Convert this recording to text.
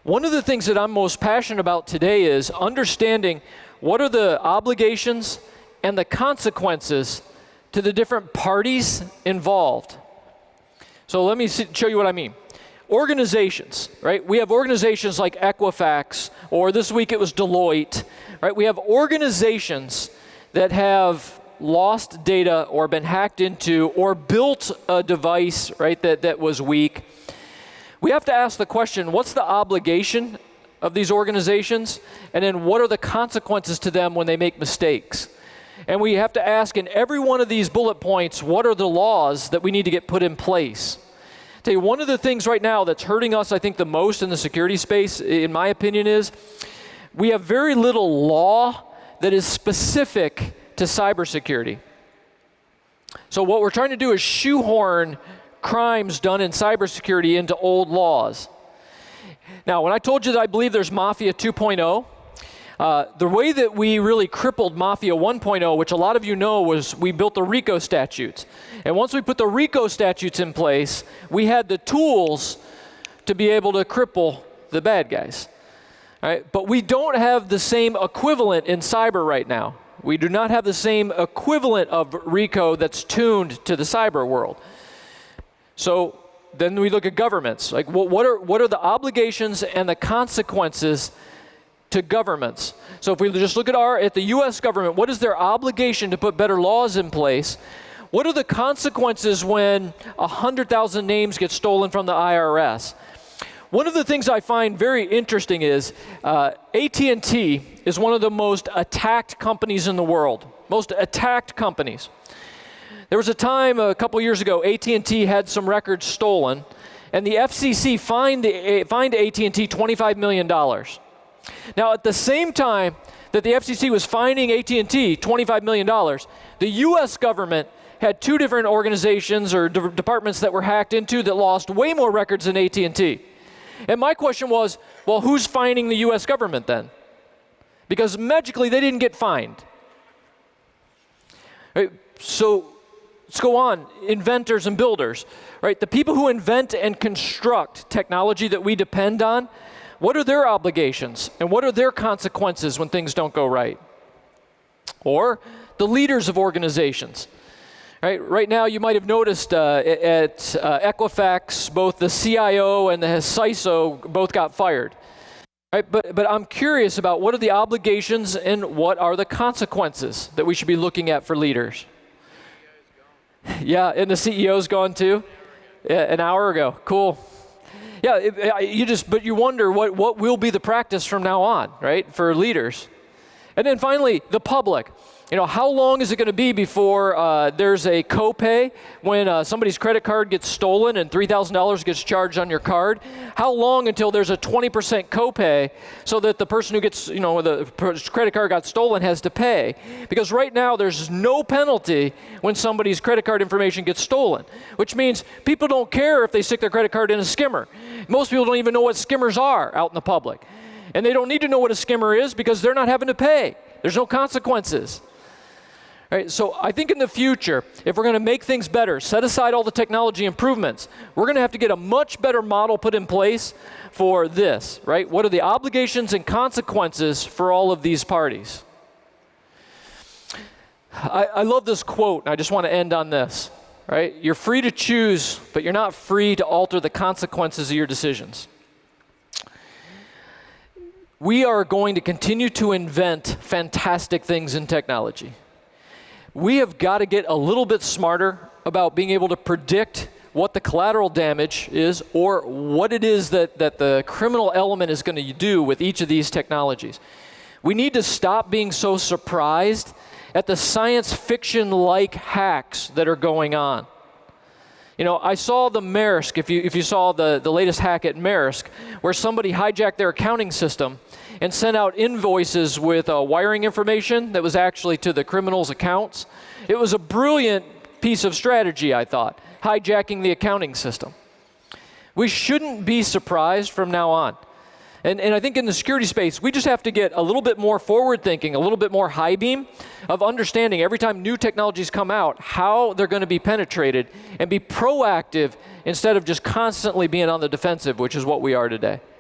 One of the things that I'm most passionate about today is understanding what are the obligations and the consequences to the different parties involved. So let me show you what I mean. Organizations, right? We have organizations like Equifax, or this week it was Deloitte, right? We have organizations that have lost data or been hacked into or built a device, right, that was weak. We have to ask the question, what's the obligation of these organizations? And then what are the consequences to them when they make mistakes? And we have to ask in every one of these bullet points, what are the laws that we need to get put in place? I'll tell you, one of the things right now that's hurting us, I think, the most in the security space, in my opinion, is we have very little law that is specific to cybersecurity. So what we're trying to do is shoehorn crimes done in cybersecurity into old laws. Now, when I told you that I believe there's Mafia 2.0, the way that we really crippled Mafia 1.0, which a lot of you know, was we built the RICO statutes. And once we put the RICO statutes in place, we had the tools to be able to cripple the bad guys. All right? But we don't have the same equivalent in cyber right now. We do not have the same equivalent of RICO that's tuned to the cyber world. So then we look at governments. Like, what are the obligations and the consequences to governments? So if we just look at the U.S. government, what is their obligation to put better laws in place? What are the consequences when 100,000 names get stolen from the IRS? One of the things I find very interesting is AT&T is one of the most attacked companies in the world. Most attacked companies. There was a time a couple years ago, AT&T had some records stolen, and the FCC fined AT&T $25 million. Now, at the same time that the FCC was fining AT&T $25 million, the U.S. government had two different organizations or departments that were hacked into that lost way more records than AT&T. And my question was, well, who's fining the U.S. government then? Because magically they didn't get fined. Right? So let's go on. Inventors and builders, right? The people who invent and construct technology that we depend on, what are their obligations and what are their consequences when things don't go right? Or the leaders of organizations. Right now, you might have noticed at Equifax, both the CIO and the CISO both got fired. Right? But I'm curious about what are the obligations and what are the consequences that we should be looking at for leaders. Yeah, and the CEO's gone too? Yeah, an hour ago. Cool. Yeah, but you wonder what will be the practice from now on, right, for leaders. And then finally, the public. You know, how long is it going to be before there's a copay when somebody's credit card gets stolen and $3,000 gets charged on your card? How long until there's a 20% copay so that the person who gets, the credit card got stolen has to pay? Because right now there's no penalty when somebody's credit card information gets stolen, which means people don't care if they stick their credit card in a skimmer. Most people don't even know what skimmers are out in the public. And they don't need to know what a skimmer is because they're not having to pay. There's no consequences. Right, so I think in the future, if we're going to make things better, set aside all the technology improvements, we're going to have to get a much better model put in place for this, right? What are the obligations and consequences for all of these parties? I love this quote, and I just want to end on this, right? You're free to choose, but you're not free to alter the consequences of your decisions. We are going to continue to invent fantastic things in technology. We have got to get a little bit smarter about being able to predict what the collateral damage is or what it is that the criminal element is going to do with each of these technologies. We need to stop being so surprised at the science fiction-like hacks that are going on. You know, I saw the Maersk, if you saw the latest hack at Maersk, where somebody hijacked their accounting system and sent out invoices with wiring information that was actually to the criminals' accounts. It was a brilliant piece of strategy, I thought, hijacking the accounting system. We shouldn't be surprised from now on. And I think in the security space, we just have to get a little bit more forward thinking, a little bit more high beam of understanding every time new technologies come out, how they're going to be penetrated, and be proactive instead of just constantly being on the defensive, which is what we are today.